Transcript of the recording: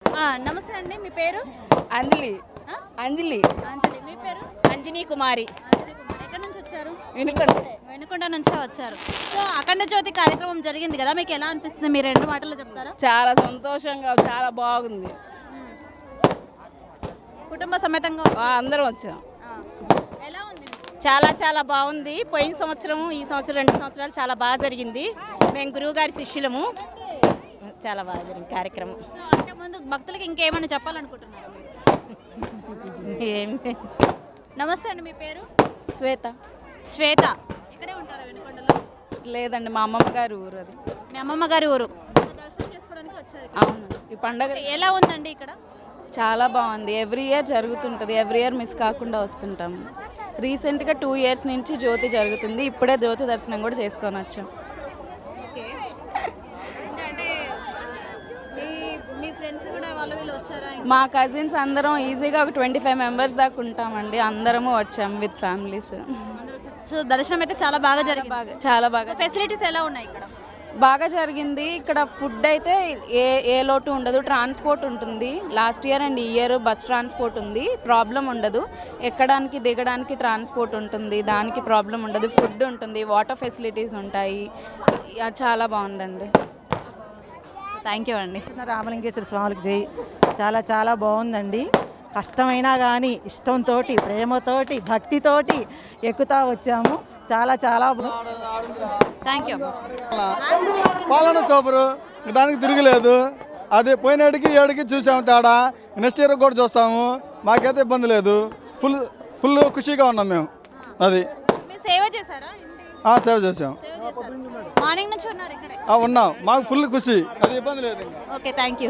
నమస్తే అండి, మీ పేరు? అంజలి. అంజలి. అంజలి. మీ పేరు? అంజనీ కుమారి. అంజలి కుమార్. ఎక్కడి నుంచి వచ్చారు? వినుకొండ. వెనుకొండ నుంచే వచ్చారు. సో అఖండ జ్యోతి కార్యక్రమం జరిగింది కదా, మీకు ఎలా అనిపిస్తుంది? మీరు 2 మాటల్లో చెప్తారా? చాలా సంతోషంగా, చాలా బాగుంది. కుటుంబ సమేతంగా అందరం వచ్చాం. ఎలా ఉంది? చాలా చాలా బాగుంది. పోయిన సంవత్సరం, ఈ సంవత్సరం 2 సంవత్సరాలు చాలా బాగా జరిగింది. మేము గురువు గారి శిష్యులము. చాలా బాగా జరిగింది కార్యక్రమం. సో అంటే ముందు భక్తులకి ఇంకేమైనా చెప్పాలనుకుంటున్నారా మీరు? ఏం నమస్తే అండి, మీ పేరు? శ్వేత. శ్వేత. ఇక్కడే ఉంటారా వెనుకొండలో? లేదండి, మా అమ్మమ్మ గారి ఊరు అది. మీ అమ్మమ్మ గారి ఊరు. దర్శనం చేసుకోవడానికి వచ్చారు. అవును. ఈ పండగ ఎలా ఉందండి ఇక్కడ? చాలా బాగుంది. ఎవ్రీ ఇయర్ జరుగుతుంటుంది. ఎవ్రీ ఇయర్ మిస్ కాకుండా వస్తుంటాము. రీసెంట్గా 2 ఇయర్స్ నుంచి జ్యోతి జరుగుతుంది. ఇప్పుడే జ్యోతి దర్శనం కూడా చేసుకొని వచ్చాం. మీ ఫ్రెండ్స్ కూడా వాళ్ళు వీళ్ళు వచ్చారా? మా కజిన్స్ అందరం ఈజీగా ఒక 25 మెంబర్స్ దాకా ఉంటామండి. అందరము వచ్చాము విత్ ఫ్యామిలీస్. సో దర్శనం అయితే చాలా బాగా జరిగింది. చాలా బాగా. ఫెసిలిటీస్ ఎలా ఉన్నాయి ఇక్కడ? బాగా జరిగింది. ఇక్కడ ఫుడ్ అయితే ఏ లోటు ఉండదు. ట్రాన్స్పోర్ట్ ఉంటుంది. లాస్ట్ ఇయర్ అండ్ ఈ ఇయర్ బస్ ట్రాన్స్పోర్ట్ ఉంది. ప్రాబ్లం ఉండదు. ఎక్కడానికి దిగడానికి ట్రాన్స్పోర్ట్ ఉంటుంది. దానికి ప్రాబ్లం ఉండదు. ఫుడ్ ఉంటుంది. వాటర్ ఫెసిలిటీస్ ఉంటాయి. చాలా బాగుందండి. థ్యాంక్ యూ అండి. రామలింగేశ్వర స్వామికి జై. చాలా చాలా బాగుందండి. కష్టమైనా కానీ ఇష్టంతో, ప్రేమతోటి, భక్తితోటి ఎక్కుతా వచ్చాము. చాలా చాలా థ్యాంక్ యూ. పాలన సూపరు, దానికి తిరగలేదు. అది పోయినాడికి ఏడికి చూసాము తేడా. నెక్స్ట్ ఇయర్ కూడా చూస్తాము. మాకైతే ఇబ్బంది లేదు. ఫుల్ ఖుషీగా ఉన్నాం మేము. అది సేవ చేశారా? సేవ చేసాం. మార్నింగ్ నుంచి ఉన్నారు ఇక్కడే? ఉన్నాం. మాకు ఫుల్ ఖుషి. అది ఇబ్బంది లేదు. Okay, thank you.